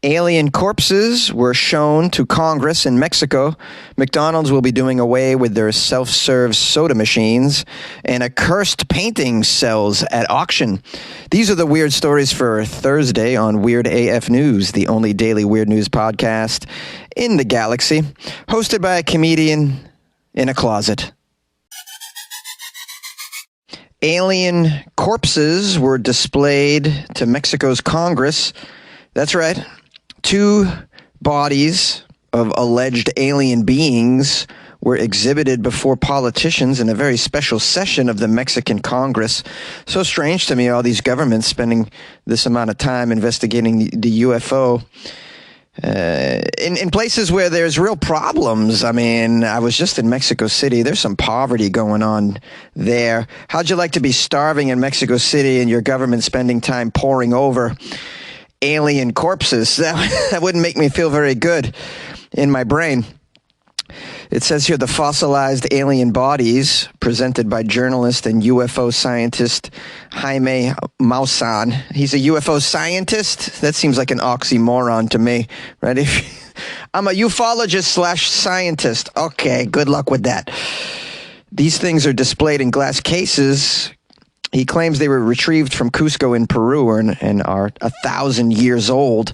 Alien corpses were shown to Congress in Mexico. McDonald's will be doing away with their self-serve soda machines, and a cursed painting sells at auction. These are the weird stories for Thursday on Weird AF News, the only daily weird news podcast in the galaxy, hosted by a comedian in a closet. Alien corpses were displayed to Mexico's Congress. That's right. 2 bodies of alleged alien beings were exhibited before politicians in a very special session of the Mexican Congress. So strange to me, all these governments spending this amount of time investigating the UFO in places where there's real problems. I mean, I was just in Mexico City. There's some poverty going on there. How'd you like to be starving in Mexico City and your government spending time poring over alien corpses? That wouldn't make me feel very good in my brain. It says here the fossilized alien bodies presented by journalist and UFO scientist Jaime Maussan. He's a UFO scientist? That seems like an oxymoron to me, right? I'm a ufologist/scientist. Okay, good luck with that. These things are displayed in glass cases. He claims they were retrieved from Cusco in Peru and are 1,000 years old.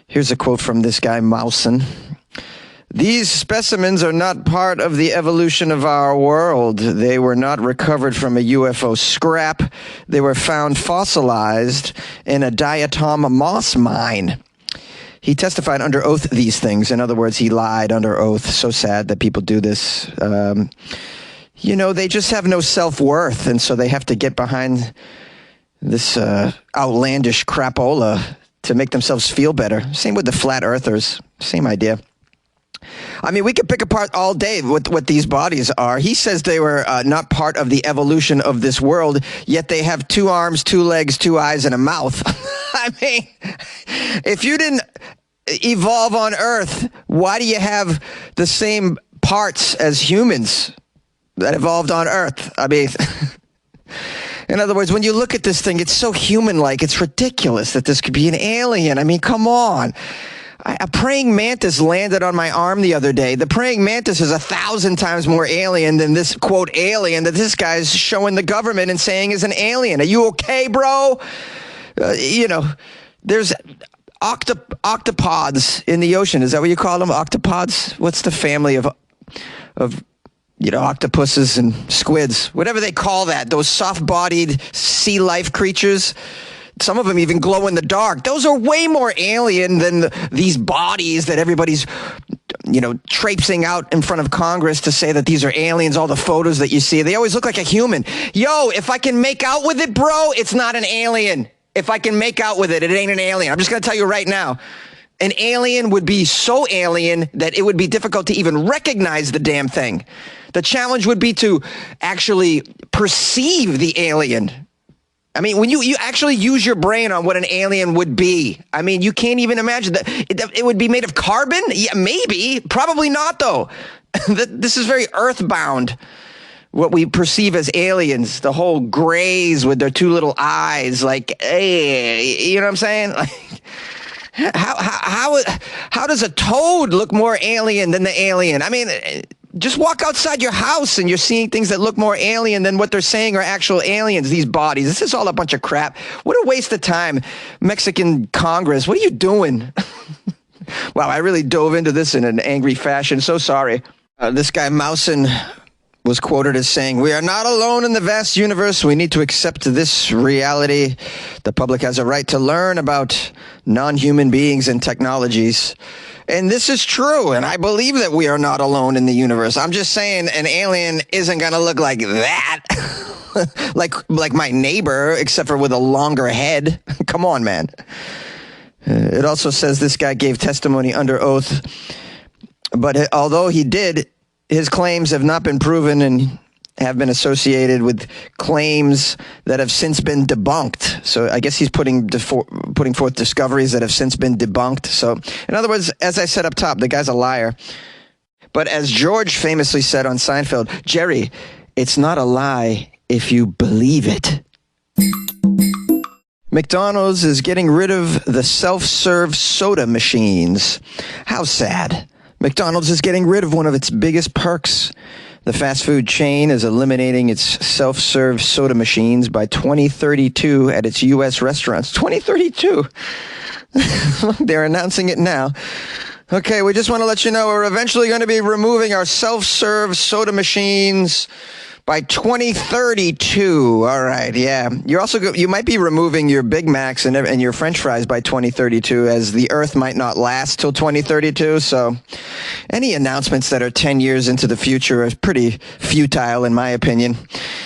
Here's a quote from this guy, Maussan. These specimens are not part of the evolution of our world. They were not recovered from a UFO scrap. They were found fossilized in a diatom moss mine. He testified under oath these things. In other words, he lied under oath. So sad that people do this. They just have no self-worth, and so they have to get behind this outlandish crapola to make themselves feel better. Same with the flat earthers. Same idea. I mean, we could pick apart all day what these bodies are. He says they were not part of the evolution of this world, yet they have 2 arms, 2 legs, 2 eyes, and a mouth. I mean, if you didn't evolve on Earth, why do you have the same parts as humans that evolved on Earth? I mean, in other words, when you look at this thing, it's so human-like. It's ridiculous that this could be an alien. I mean, come on. A praying mantis landed on my arm the other day. The praying mantis is 1,000 times more alien than this, quote, alien that this guy's showing the government and saying is an alien. Are you okay, bro? There's octopods in the ocean. Is that what you call them? Octopods? What's the family of octopuses and squids? Whatever they call that. Those soft-bodied sea life creatures. Some of them even glow in the dark. Those are way more alien than these bodies that everybody's, traipsing out in front of Congress to say that these are aliens. All the photos that you see, they always look like a human. Yo, if I can make out with it, bro, it's not an alien. If I can make out with it, it ain't an alien. I'm just going to tell you right now. An alien would be so alien that it would be difficult to even recognize the damn thing. The challenge would be to actually perceive the alien. I mean, when you actually use your brain on what an alien would be, I mean, you can't even imagine that. It would be made of carbon? Yeah, maybe. Probably not, though. This is very earthbound, what we perceive as aliens. The whole grays with their 2 little eyes, like, hey, you know what I'm saying? Like, how does a toad look more alien than the alien? I mean, just walk outside your house and you're seeing things that look more alien than what they're saying are actual aliens, these bodies. This is all a bunch of crap. What a waste of time. Mexican Congress, what are you doing? Wow, I really dove into this in an angry fashion. So sorry. This guy Maussan was quoted as saying, "We are not alone in the vast universe. We need to accept this reality. The public has a right to learn about non-human beings and technologies." And this is true, and I believe that we are not alone in the universe. I'm just saying an alien isn't going to look like that. like my neighbor, except for with a longer head. Come on, man. It also says this guy gave testimony under oath, but although he did, his claims have not been proven and have been associated with claims that have since been debunked. So I guess he's putting forth discoveries that have since been debunked. So in other words, as I said up top, the guy's a liar. But as George famously said on Seinfeld, Jerry, it's not a lie if you believe it. McDonald's is getting rid of the self-serve soda machines. How sad. McDonald's is getting rid of one of its biggest perks. The fast food chain is eliminating its self-serve soda machines by 2032 at its U.S. restaurants. 2032? They're announcing it now. Okay, we just want to let you know we're eventually going to be removing our self-serve soda machines by 2032. All right, yeah. You might be removing your Big Macs and your French fries by 2032, as the Earth might not last till 2032. So, any announcements that are 10 years into the future are pretty futile, in my opinion.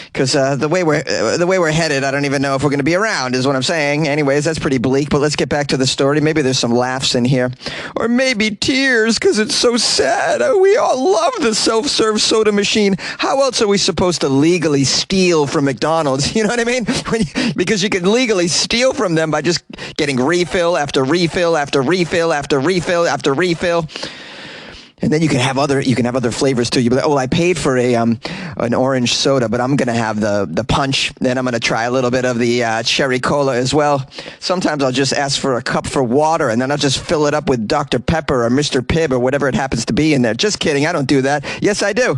Because the way we're headed, I don't even know if we're going to be around, is what I'm saying. Anyways, that's pretty bleak. But let's get back to the story. Maybe there's some laughs in here, or maybe tears, because it's so sad. We all love the self-serve soda machine. How else are we supposed to legally steal from McDonald's? You know what I mean? Because you can legally steal from them by just getting refill after refill after refill after refill after refill. And then you can have other flavors too. You be like, oh, I paid for an orange soda, but I'm gonna have the punch. Then I'm gonna try a little bit of the cherry cola as well. Sometimes I'll just ask for a cup for water, and then I'll just fill it up with Dr. Pepper or Mr. Pibb or whatever it happens to be in there. Just kidding, I don't do that. Yes, I do.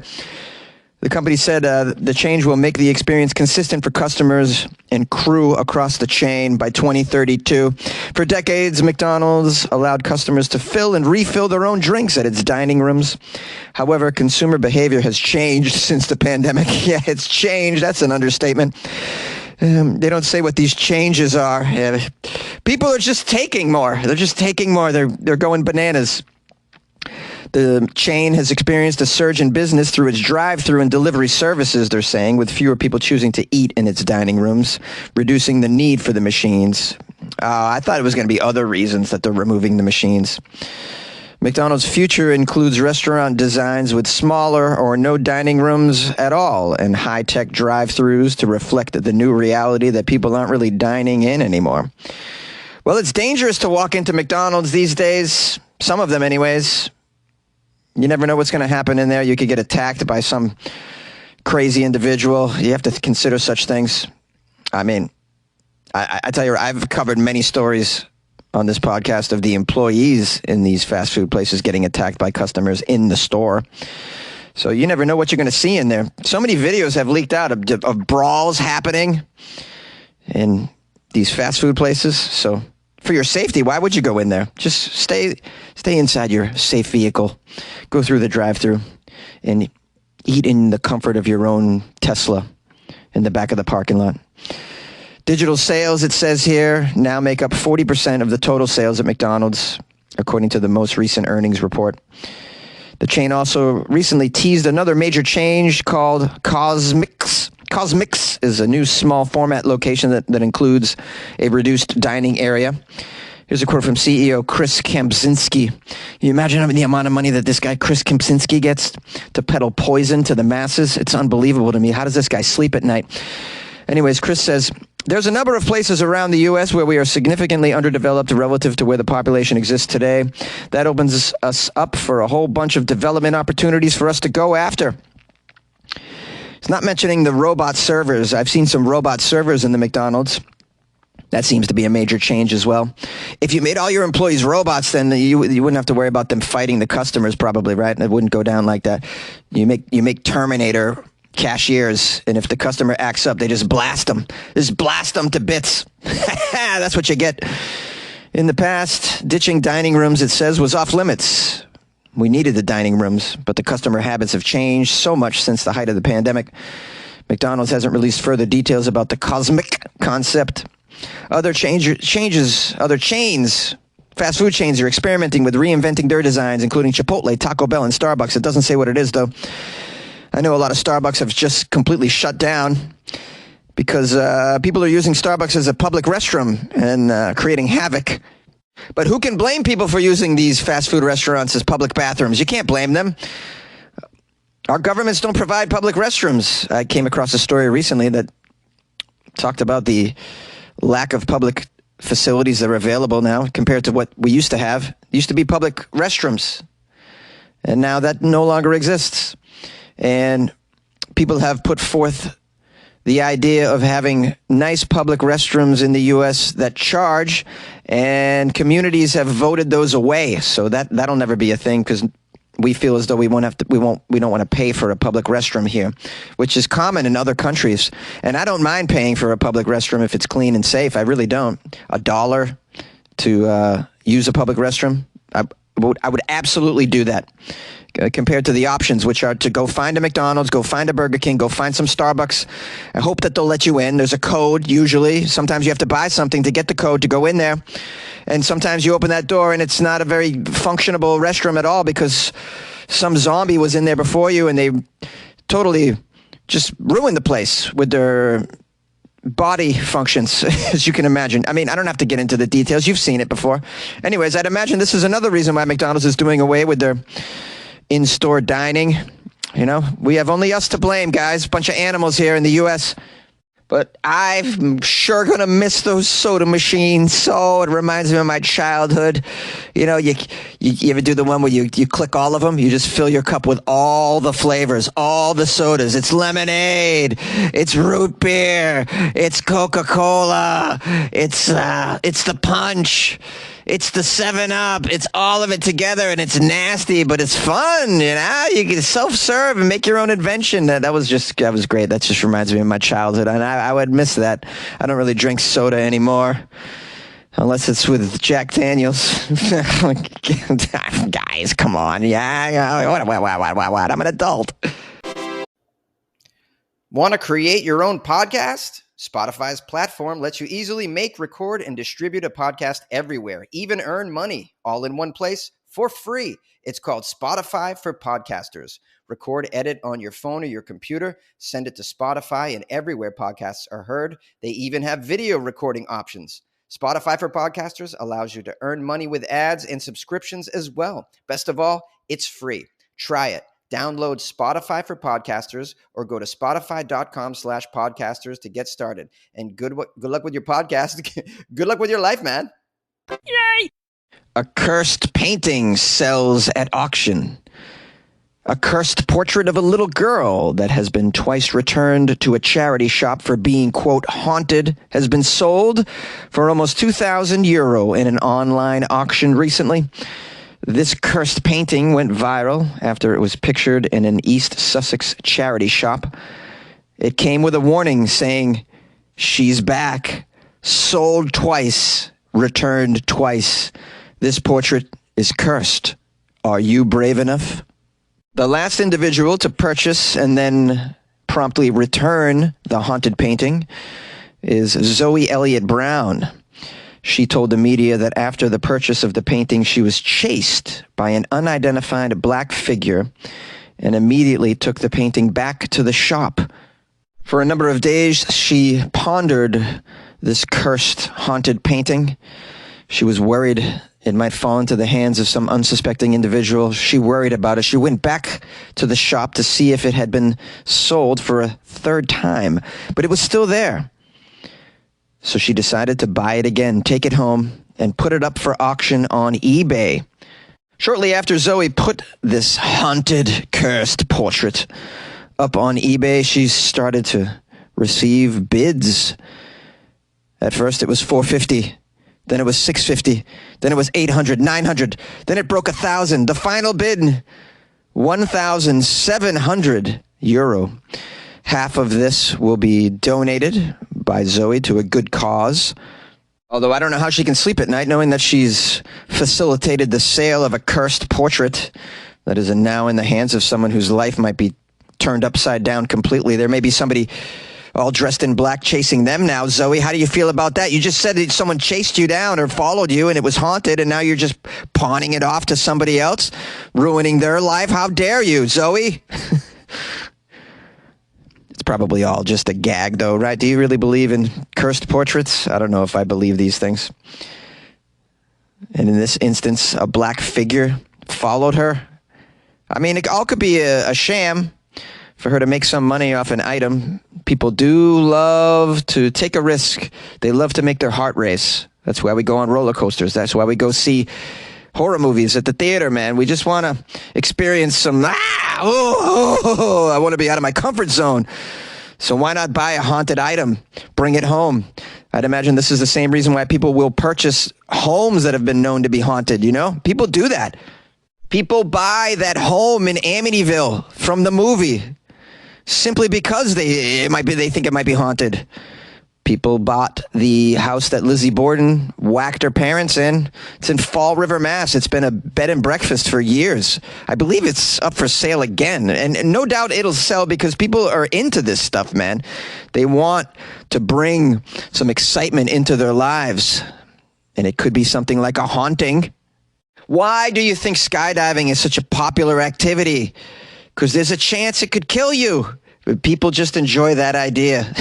The company said the change will make the experience consistent for customers and crew across the chain by 2032. For decades, McDonald's allowed customers to fill and refill their own drinks at its dining rooms. However, consumer behavior has changed since the pandemic. Yeah, it's changed. That's an understatement. They don't say what these changes are. People are just taking more. They're just taking more. They're going bananas. The chain has experienced a surge in business through its drive-through and delivery services, they're saying, with fewer people choosing to eat in its dining rooms, reducing the need for the machines. I thought it was going to be other reasons that they're removing the machines. McDonald's future includes restaurant designs with smaller or no dining rooms at all and high-tech drive-thrus to reflect the new reality that people aren't really dining in anymore. Well, it's dangerous to walk into McDonald's these days, some of them anyways. You never know what's going to happen in there. You could get attacked by some crazy individual. You have to consider such things. I mean, I tell you, I've covered many stories on this podcast of the employees in these fast food places getting attacked by customers in the store. So you never know what you're going to see in there. So many videos have leaked out of brawls happening in these fast food places. So for your safety, why would you go in there? Just stay inside your safe vehicle. Go through the drive-thru and eat in the comfort of your own Tesla in the back of the parking lot. Digital sales, it says here, now make up 40% of the total sales at McDonald's, according to the most recent earnings report. The chain also recently teased another major change called Cosmix. Cosmix is a new small format location that includes a reduced dining area. Here's a quote from CEO Chris Kempczynski. You imagine the amount of money that this guy Chris Kempczynski gets to peddle poison to the masses? It's unbelievable to me. How does this guy sleep at night? Anyways, Chris says, there's a number of places around the U.S. where we are significantly underdeveloped relative to where the population exists today. That opens us up for a whole bunch of development opportunities for us to go after. It's not mentioning the robot servers. I've seen some robot servers in the McDonald's. That seems to be a major change as well. If you made all your employees robots, then you wouldn't have to worry about them fighting the customers probably, right? It wouldn't go down like that. You make Terminator cashiers, and if the customer acts up, they just blast them. Just blast them to bits. That's what you get. In the past, ditching dining rooms, it says, was off limits. We needed the dining rooms, but the customer habits have changed so much since the height of the pandemic. McDonald's hasn't released further details about the Cosmic concept. Other chains, fast food chains are experimenting with reinventing their designs, including Chipotle, Taco Bell, and Starbucks. It doesn't say what it is, though. I know a lot of Starbucks have just completely shut down because people are using Starbucks as a public restroom and creating havoc. But who can blame people for using these fast food restaurants as public bathrooms? You can't blame them. Our governments don't provide public restrooms. I came across a story recently that talked about the lack of public facilities that are available now compared to what we used to have. It used to be public restrooms, and now that no longer exists. And people have put forth the idea of having nice public restrooms in the U.S. that charge, and communities have voted those away. So that'll never be a thing because we feel as though we don't want to pay for a public restroom here, which is common in other countries. And I don't mind paying for a public restroom if it's clean and safe. I really don't. $1 to use a public restroom, I would absolutely do that. Compared to the options, which are to go find a McDonald's, go find a Burger King, go find some Starbucks. I hope that they'll let you in. There's a code usually. Sometimes you have to buy something to get the code to go in there. And sometimes you open that door and it's not a very functionable restroom at all because some zombie was in there before you and they totally just ruined the place with their body functions, as you can imagine. I mean, I don't have to get into the details. You've seen it before. Anyways, I'd imagine this is another reason why McDonald's is doing away with their in-store dining. You know, we have only us to blame, guys. Bunch of animals here in the U.S. But I'm sure going to miss those soda machines. So it reminds me of my childhood. You know, you ever do the one where you click all of them? You just fill your cup with all the flavors, all the sodas. It's lemonade. It's root beer. It's Coca-Cola. It's the punch. It's the 7-Up. It's all of it together, and it's nasty, but it's fun, you know? You can self-serve and make your own invention. That was great. That just reminds me of my childhood, and I would miss that. I don't really drink soda anymore, unless it's with Jack Daniels. Guys, come on. Yeah, what? I'm an adult. Want to create your own podcast? Spotify's platform lets you easily make, record, and distribute a podcast everywhere, even earn money, all in one place for free. It's called Spotify for Podcasters. Record, edit on your phone or your computer, send it to Spotify, and everywhere podcasts are heard. They even have video recording options. Spotify for Podcasters allows you to earn money with ads and subscriptions as well. Best of all, it's free. Try it. Download Spotify for Podcasters or go to spotify.com/podcasters to get started. And good luck with your podcast. Good luck with your life, man. Yay! A cursed painting sells at auction. A cursed portrait of a little girl that has been twice returned to a charity shop for being, quote, haunted has been sold for almost €2,000 in an online auction recently. This cursed painting went viral after it was pictured in an East Sussex charity shop. It came with a warning saying, "She's back, sold twice, returned twice. This portrait is cursed. Are you brave enough?" The last individual to purchase and then promptly return the haunted painting is Zoe Elliott Brown. She told the media that after the purchase of the painting, she was chased by an unidentified black figure and immediately took the painting back to the shop. For a number of days, she pondered this cursed, haunted painting. She was worried it might fall into the hands of some unsuspecting individual. She worried about it. She went back to the shop to see if it had been sold for a third time, but it was still there. So she decided to buy it again, take it home, and put it up for auction on eBay. Shortly after Zoe put this haunted, cursed portrait up on eBay, she started to receive bids. At first it was $450, then it was $650, then it was $800, $900, then it broke $1,000. The final bid, €1,700. Half of this will be donated by Zoe to a good cause. Although I don't know how she can sleep at night knowing that she's facilitated the sale of a cursed portrait that is now in the hands of someone whose life might be turned upside down completely. There may be somebody all dressed in black chasing them now. Zoe, how do you feel about that? You just said that someone chased you down or followed you and it was haunted, and now you're just pawning it off to somebody else, ruining their life. How dare you, Zoe? It's probably all just a gag, though, right? Do you really believe in cursed portraits? I don't know if I believe these things. And in this instance, a black figure followed her. I mean, it all could be a sham for her to make some money off an item. People do love to take a risk. They love to make their heart race. That's why we go on roller coasters. That's why we go see horror movies at the theater, man. We just want to experience some, I want to be out of my comfort zone. So why not buy a haunted item, bring it home? I'd imagine this is the same reason why people will purchase homes that have been known to be haunted, you know? People do that. People buy that home in Amityville from the movie simply because they think it might be haunted. People bought the house that Lizzie Borden whacked her parents in. It's in Fall River, Mass. It's been a bed and breakfast for years. I believe it's up for sale again. And no doubt it'll sell because people are into this stuff, man. They want to bring some excitement into their lives. And it could be something like a haunting. Why do you think skydiving is such a popular activity? Because there's a chance it could kill you. But people just enjoy that idea.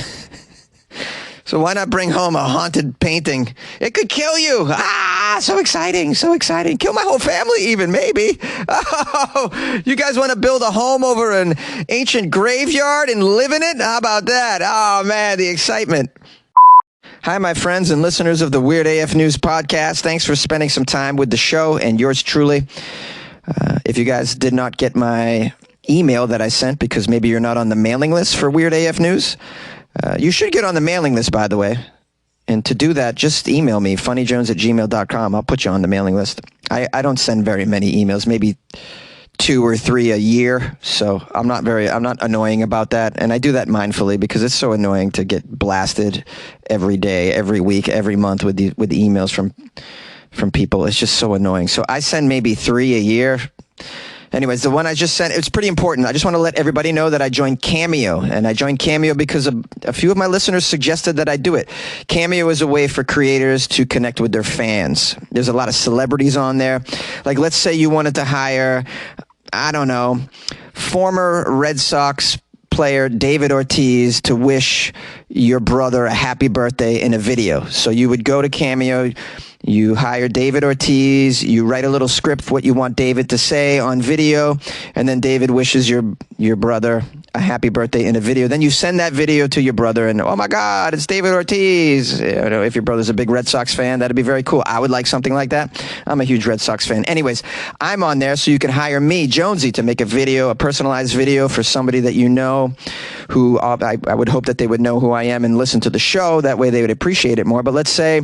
So why not bring home a haunted painting? It could kill you. Ah, so exciting, so exciting. Kill my whole family even, maybe. Oh, you guys want to build a home over an ancient graveyard and live in it? How about that? Oh, man, the excitement. Hi, my friends and listeners of the Weird AF News podcast. Thanks for spending some time with the show and yours truly. If you guys did not get my email that I sent because maybe you're not on the mailing list for Weird AF News, you should get on the mailing list, by the way. And to do that, just email me, funnyjones@gmail.com. I'll put you on the mailing list. I don't send very many emails, maybe 2 or 3 a year. So I'm not annoying about that. And I do that mindfully because it's so annoying to get blasted every day, every week, every month with emails from people. It's just so annoying. So I send maybe 3 a year. Anyways, the one I just sent, it's pretty important. I just want to let everybody know that I joined Cameo. And I joined Cameo because a few of my listeners suggested that I do it. Cameo is a way for creators to connect with their fans. There's a lot of celebrities on there. Like, let's say you wanted to hire, I don't know, former Red Sox player David Ortiz to wish your brother a happy birthday in a video. So you would go to Cameo, you hire David Ortiz, you write a little script what you want David to say on video, and then David wishes your brother a happy birthday in a video. Then you send that video to your brother and, oh my God, it's David Ortiz. You know, if your brother's a big Red Sox fan, that'd be very cool. I would like something like that. I'm a huge Red Sox fan. Anyways, I'm on there so you can hire me, Jonesy, to make a personalized video for somebody that you know who I would hope that they would know who I am and listen to the show. That way they would appreciate it more. But let's say,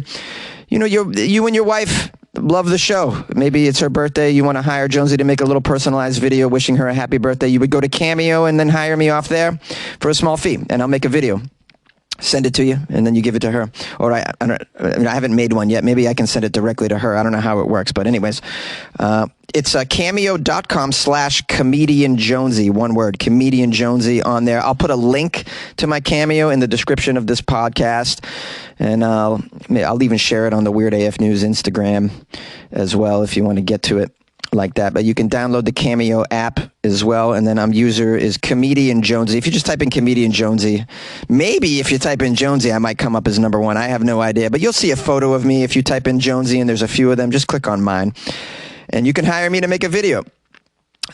you know, you and your wife love the show. Maybe it's her birthday. You want to hire Jonesy to make a little personalized video wishing her a happy birthday. You would go to Cameo and then hire me off there for a small fee, and I'll make a video. Send it to you, and then you give it to her. Or I haven't made one yet. Maybe I can send it directly to her. I don't know how it works, but anyways, it's cameo.com/comedian Jonesy. One word, comedian Jonesy on there. I'll put a link to my Cameo in the description of this podcast, and I'll even share it on the Weird AF News Instagram as well if you want to get to it like that. But you can download the Cameo app as well, and then user is Comedian Jonesy. If you just type in Comedian Jonesy, maybe if you type in Jonesy, I might come up as number 1. I have no idea, but you'll see a photo of me if you type in Jonesy, and there's a few of them. Just click on mine, and you can hire me to make a video.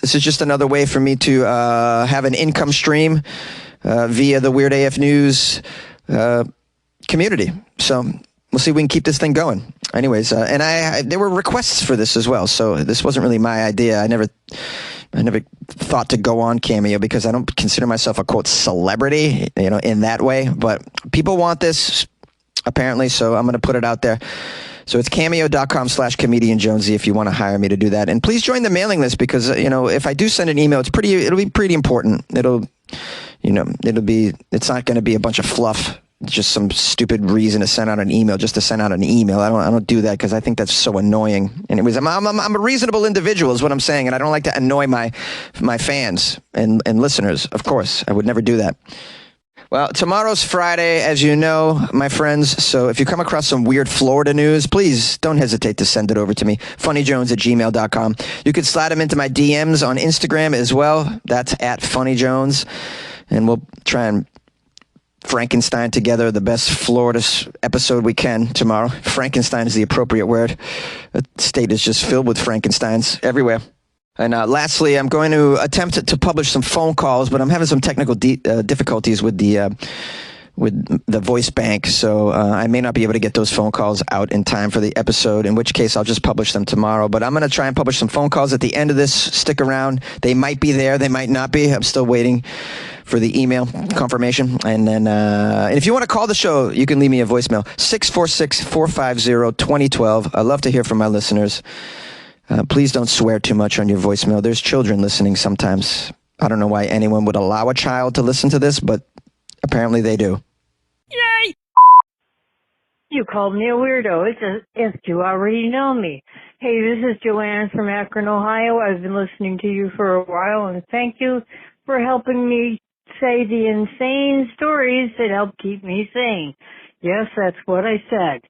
This is just another way for me to have an income stream via the Weird AF News community. So we'll see if we can keep this thing going. Anyways, and there were requests for this as well, so this wasn't really my idea. I never thought to go on Cameo because I don't consider myself a, quote, celebrity, you know, in that way. But people want this, apparently, so I'm going to put it out there. So it's cameo.com/comedian Jonesy if you want to hire me to do that. And please join the mailing list because, you know, if I do send an email, it'll be pretty important. It's not going to be a bunch of fluff. Just some stupid reason to send out an email just to send out an email. I don't do that because I think that's so annoying. Anyways, I'm a reasonable individual is what I'm saying, and I don't like to annoy my fans and listeners. Of course, I would never do that. Well, tomorrow's Friday, as you know, my friends. So if you come across some weird Florida news, please don't hesitate to send it over to me. funnyjones@gmail.com. You could slide them into my DMs on Instagram as well. That's @funnyjones, and we'll try and Frankenstein together the best Florida episode we can tomorrow. Frankenstein is the appropriate word. The state is just filled with Frankensteins everywhere. And lastly, I'm going to attempt to publish some phone calls, but I'm having some technical difficulties with the with the voice bank, so I may not be able to get those phone calls out in time for the episode, in which case I'll just publish them tomorrow. But I'm going to try and publish some phone calls at the end of this. Stick around. They might be there. They might not be. I'm still waiting for the email confirmation. And then and if you want to call the show, you can leave me a voicemail, 646-450-2012. I love to hear from my listeners. Please don't swear too much on your voicemail. There's children listening sometimes. I don't know why anyone would allow a child to listen to this, but apparently they do. Yay! You called me a weirdo. It's as if you already know me. Hey, this is Joanne from Akron, Ohio. I've been listening to you for a while, and thank you for helping me say the insane stories that help keep me sane. Yes, that's what I said.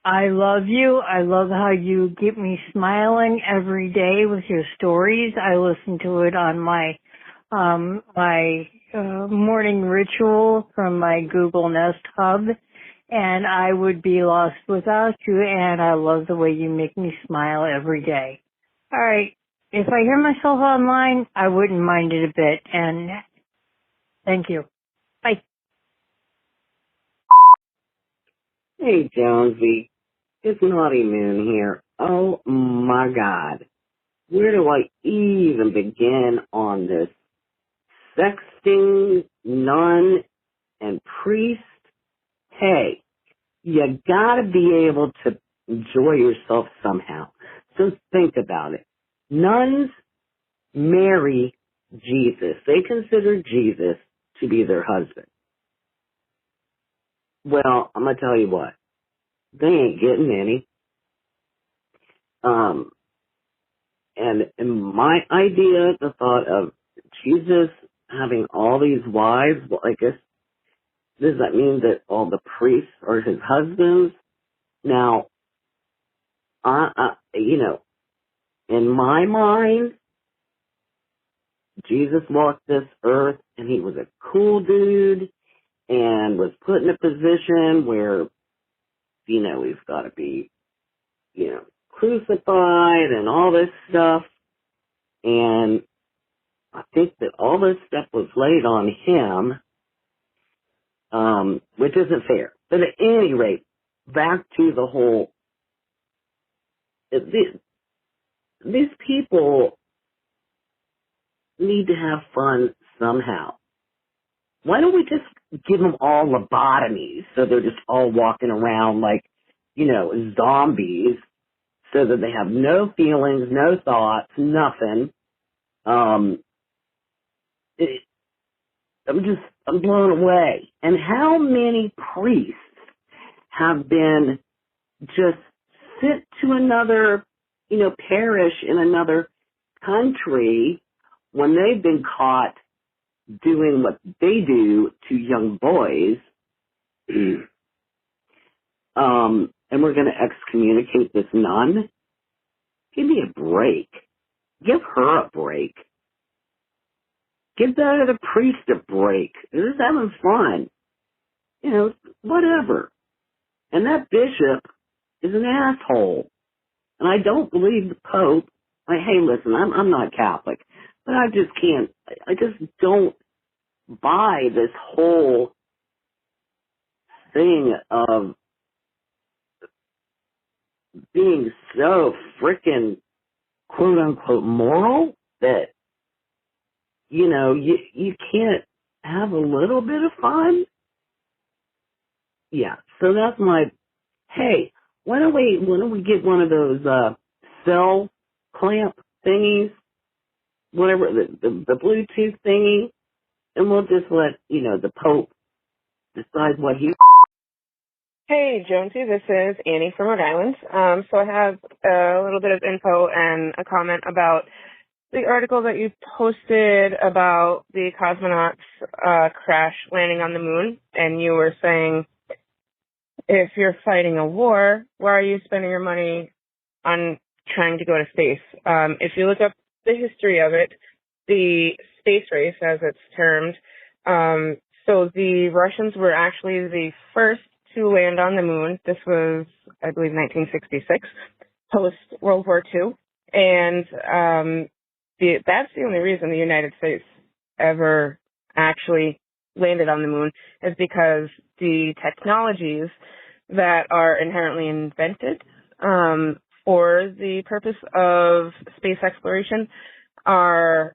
I love you. I love how you get me smiling every day with your stories. I listen to it on my morning ritual from my Google Nest hub, and I would be lost without you, and I love the way you make me smile every day. All right. If I hear myself online, I wouldn't mind it a bit, and thank you. Bye. Hey, Jonesy. It's Naughty Moon here. Oh, my God. Where do I even begin on this sexting nun and priest? Hey, you gotta be able to enjoy yourself somehow. So think about it. Nuns marry Jesus. They consider Jesus to be their husband. Well, I'm gonna tell you what. They ain't getting any. And in my idea, the thought of Jesus having all these wives, well, I guess, does that mean that all the priests are his husbands? Now, in my mind, Jesus walked this earth and he was a cool dude and was put in a position where, he's got to be, crucified and all this stuff. And I think that all this stuff was laid on him, which isn't fair. But at any rate, back to the whole, these people need to have fun somehow. Why don't we just give them all lobotomies so they're just all walking around like, zombies, so that they have no feelings, no thoughts, nothing. I'm blown away. And how many priests have been just sent to another, parish in another country when they've been caught doing what they do to young boys, and we're going to excommunicate this nun? Give me a break. Give her a break. Give that other priest a break. They're just having fun. Whatever. And that bishop is an asshole. And I don't believe the Pope. Hey, listen, I'm not Catholic, but I just don't buy this whole thing of being so frickin' quote unquote moral that, you can't have a little bit of fun. Yeah. So that's hey, why don't we get one of those, cell clamp thingies, whatever, the Bluetooth thingy, and we'll just let, the Pope decide what he... Hey, Jonesy, this is Annie from Rhode Island. So I have a little bit of info and a comment about the article that you posted about the cosmonauts crash landing on the moon, and you were saying, if you're fighting a war, why are you spending your money on trying to go to space? If you look up the history of it, the space race, as it's termed, so the Russians were actually the first to land on the moon. This was, I believe, 1966, post-World War II. And that's the only reason the United States ever actually landed on the moon is because the technologies that are inherently invented for the purpose of space exploration are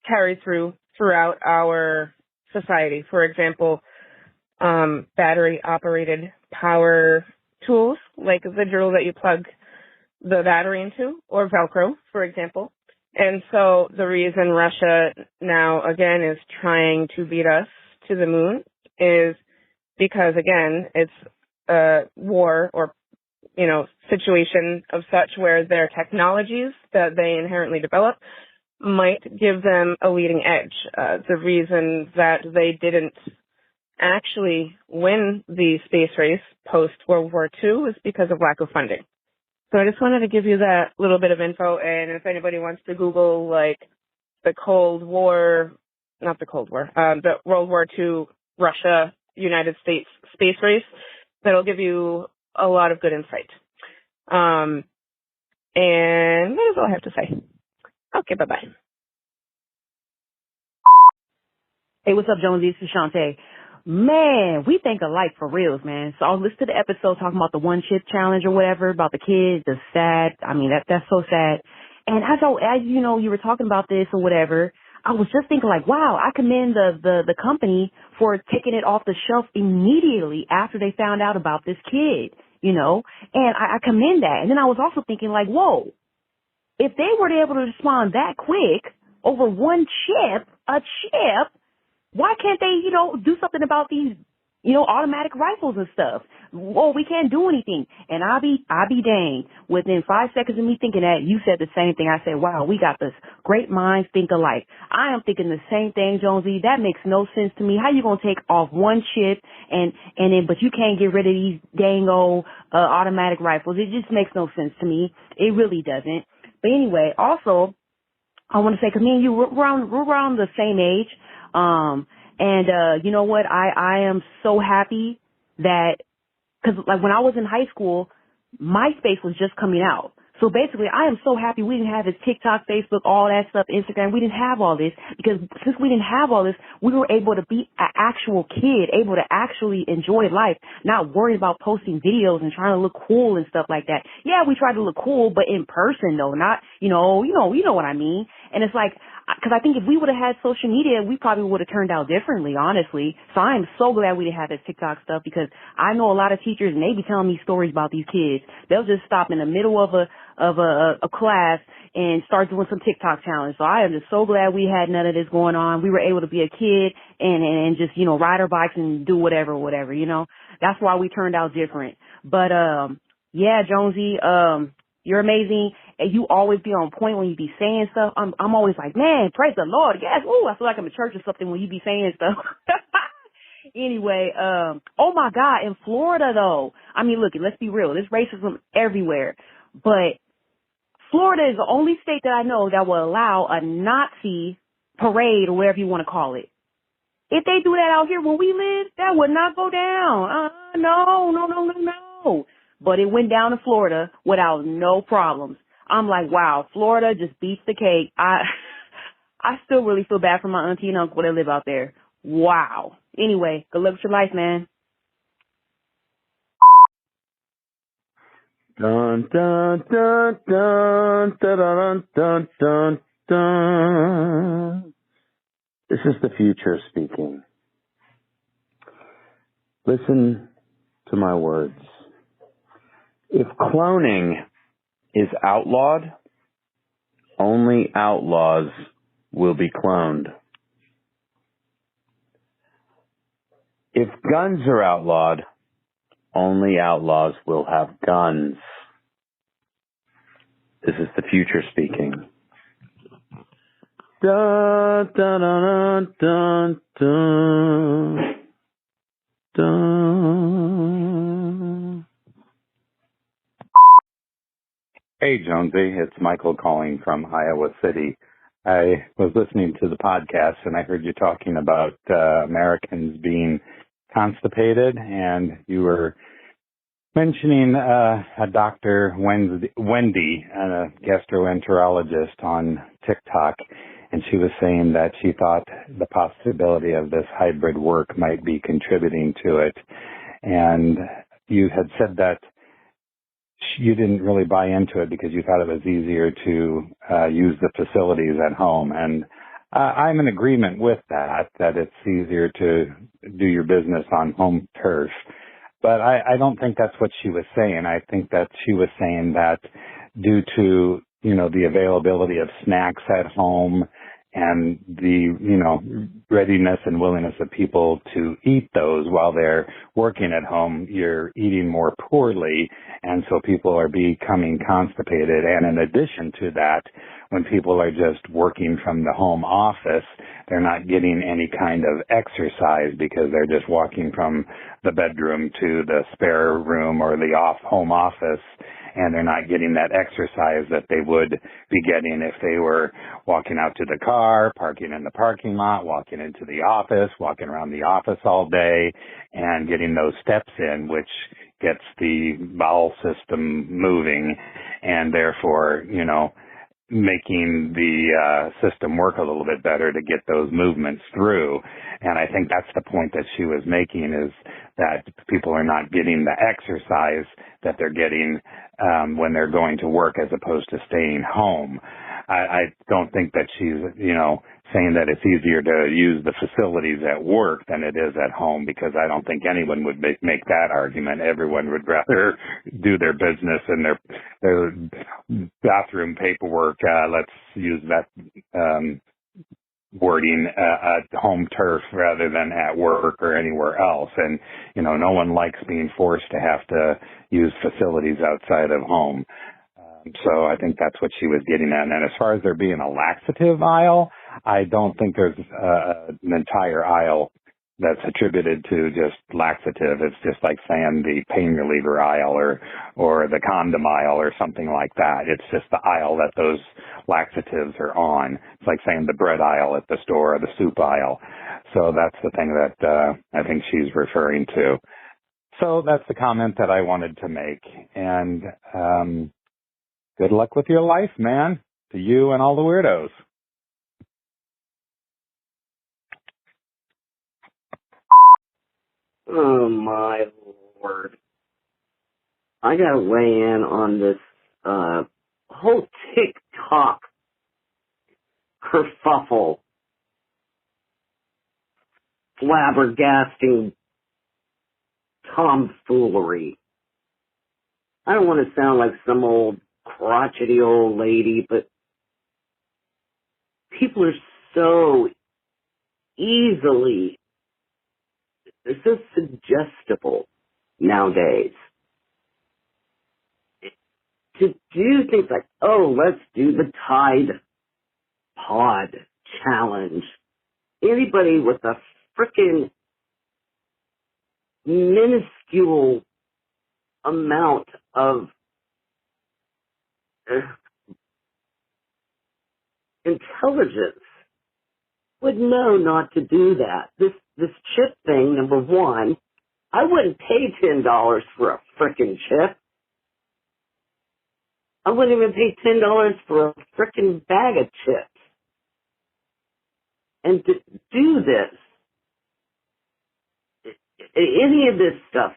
carried throughout our society. For example, battery-operated power tools, like the drill that you plug the battery into, or Velcro, for example. And so the reason Russia now, again, is trying to beat us to the moon is because, again, it's a war or, situation of such where their technologies that they inherently develop might give them a leading edge. The reason that they didn't actually win the space race post-World War II is because of lack of funding. So I just wanted to give you that little bit of info, and if anybody wants to Google, the World War II Russia United States space race, that'll give you a lot of good insight. And that is all I have to say. Okay, bye-bye. Hey, what's up, Jonesy? This is Shantae. Man, we think alike for reals, man. So I was listening to the episode talking about the one chip challenge or whatever, about the kids, the sad. I mean, that's so sad. And as you were talking about this or whatever, I was just thinking wow, I commend the company for taking it off the shelf immediately after they found out about this kid, and I commend that. And then I was also thinking whoa, if they were able to respond that quick over one chip, why can't they, do something about these, automatic rifles and stuff? Oh, we can't do anything. And I'll be danged. Within 5 seconds of me thinking that, you said the same thing. I said, wow, we got this. Great minds think alike. I am thinking the same thing, Jonesy. That makes no sense to me. How you gonna take off one chip but you can't get rid of these dang old automatic rifles? It just makes no sense to me. It really doesn't. But anyway, also, I want to say, 'cause me and you, we're around the same age. You know what? I am so happy that, cause when I was in high school, MySpace was just coming out. So basically, I am so happy we didn't have this TikTok, Facebook, all that stuff, Instagram. We didn't have all this because since we didn't have all this, we were able to be an actual kid, able to actually enjoy life, not worried about posting videos and trying to look cool and stuff like that. Yeah, we tried to look cool, but in person though, not, you know what I mean? And it's because I think if we would have had social media, we probably would have turned out differently, honestly. So I am so glad we didn't have this TikTok stuff because I know a lot of teachers and they be telling me stories about these kids. They'll just stop in the middle of a class and start doing some TikTok challenge. So I am just so glad we had none of this going on. We were able to be a kid and just, ride our bikes and do whatever. That's why we turned out different. But, yeah, Jonesy, you're amazing. And you always be on point when you be saying stuff. I'm always like, man, praise the Lord. Yes. Ooh, I feel like I'm in church or something when you be saying stuff. Anyway, oh my God, in Florida though. I mean, look, let's be real. There's racism everywhere. But Florida is the only state that I know that will allow a Nazi parade or whatever you want to call it. If they do that out here where we live, that would not go down. No. But it went down to Florida without no problems. I'm like, wow, Florida just beats the cake. I still really feel bad for my auntie and uncle that live out there. Wow. Anyway, good luck with your life, man. Dun dun dun dun dun dun dun dun. This is the future speaking. Listen to my words. If cloning is outlawed, only outlaws will be cloned. If guns are outlawed, only outlaws will have guns. This is the future speaking. Dun, dun, dun, dun, dun, dun. Hey, Jonesy, it's Michael calling from Iowa City. I was listening to the podcast and I heard you talking about Americans being constipated, and you were mentioning a Dr. Wendy, a gastroenterologist on TikTok. and she was saying that she thought the possibility of this hybrid work might be contributing to it. And you had said that you didn't really buy into it because you thought it was easier to use the facilities at home. And I'm in agreement with that it's easier to do your business on home turf. But I don't think that's what she was saying. I think that she was saying that due to, the availability of snacks at home and the, readiness and willingness of people to eat those while they're working at home, you're eating more poorly, and so people are becoming constipated. And in addition to that, when people are just working from the home office, they're not getting any kind of exercise because they're just walking from the bedroom to the spare room or the home office, and they're not getting that exercise that they would be getting if they were walking out to the car, parking in the parking lot, walking into the office, walking around the office all day, and getting those steps in, which gets the bowel system moving, and therefore, making the system work a little bit better to get those movements through. And I think that's the point that she was making, is that people are not getting the exercise that they're getting when they're going to work as opposed to staying home. I don't think that she's, saying that it's easier to use the facilities at work than it is at home, because I don't think anyone would make that argument. Everyone would rather do their business and their bathroom paperwork, let's use that wording, at home turf rather than at work or anywhere else. And, no one likes being forced to have to use facilities outside of home. So I think that's what she was getting at. And as far as there being a laxative aisle, I don't think there's an entire aisle that's attributed to just laxative. It's just like saying the pain reliever aisle or the condom aisle or something like that. It's just the aisle that those laxatives are on. It's like saying the bread aisle at the store or the soup aisle. So that's the thing that I think she's referring to. So that's the comment that I wanted to make. And good luck with your life, man, to you and all the weirdos. Oh my Lord. I gotta weigh in on this whole TikTok kerfuffle, flabbergasting tomfoolery. I don't want to sound like some old crotchety old lady, but people are so easily, they're so suggestible nowadays to do things like, oh, let's do the Tide Pod challenge. Anybody with a frickin' minuscule amount of intelligence would know not to do that. This chip thing, number one, I wouldn't pay $10 for a frickin' chip. I wouldn't even pay $10 for a frickin' bag of chips. And to do this, any of this stuff,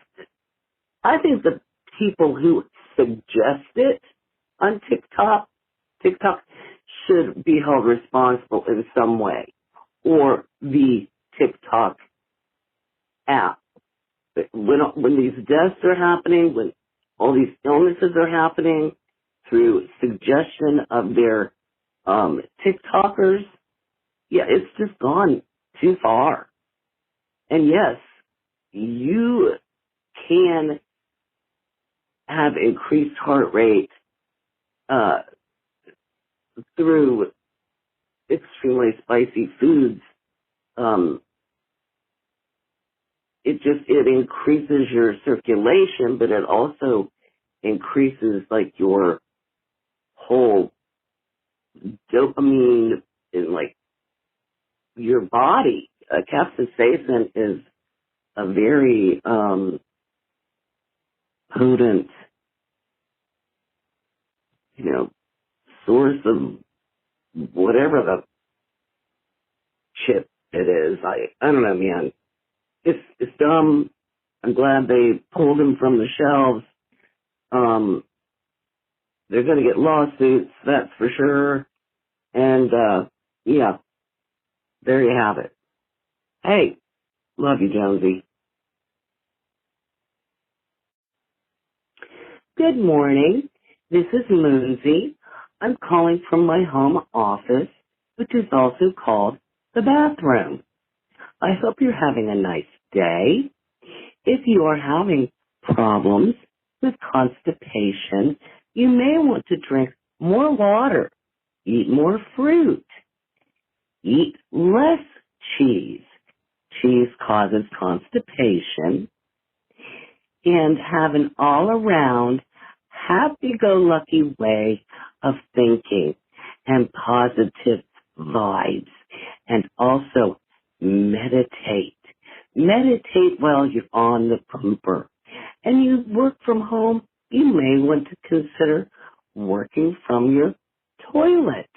I think the people who suggest it on TikTok should be held responsible in some way, or the TikTok app. When these deaths are happening, when all these illnesses are happening through suggestion of their TikTokers, yeah, it's just gone too far. And yes, you can have increased heart rate through extremely spicy foods. It increases your circulation, but it also increases like your whole dopamine in like your body. Capsaicin is a very potent, source of whatever the It is. I don't know, man. It's dumb. I'm glad they pulled him from the shelves. They're going to get lawsuits, that's for sure. And, yeah, there you have it. Hey, love you, Jonesy. Good morning. This is Moonsy. I'm calling from my home office, which is also called the bathroom. I hope you're having a nice day. If you are having problems with constipation, you may want to drink more water, eat more fruit, eat less cheese. Cheese causes constipation, and have an all-around happy-go-lucky way of thinking and positive vibes. And also meditate. Meditate while you're on the pooper. And you work from home, you may want to consider working from your toilet.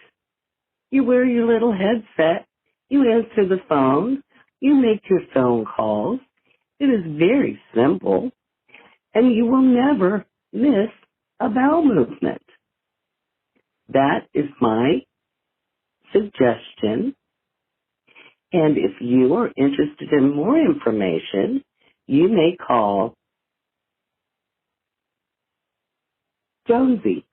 You wear your little headset, you answer the phone, you make your phone calls. It is very simple, and you will never miss a bowel movement. That is my suggestion. And if you are interested in more information, you may call Jonesy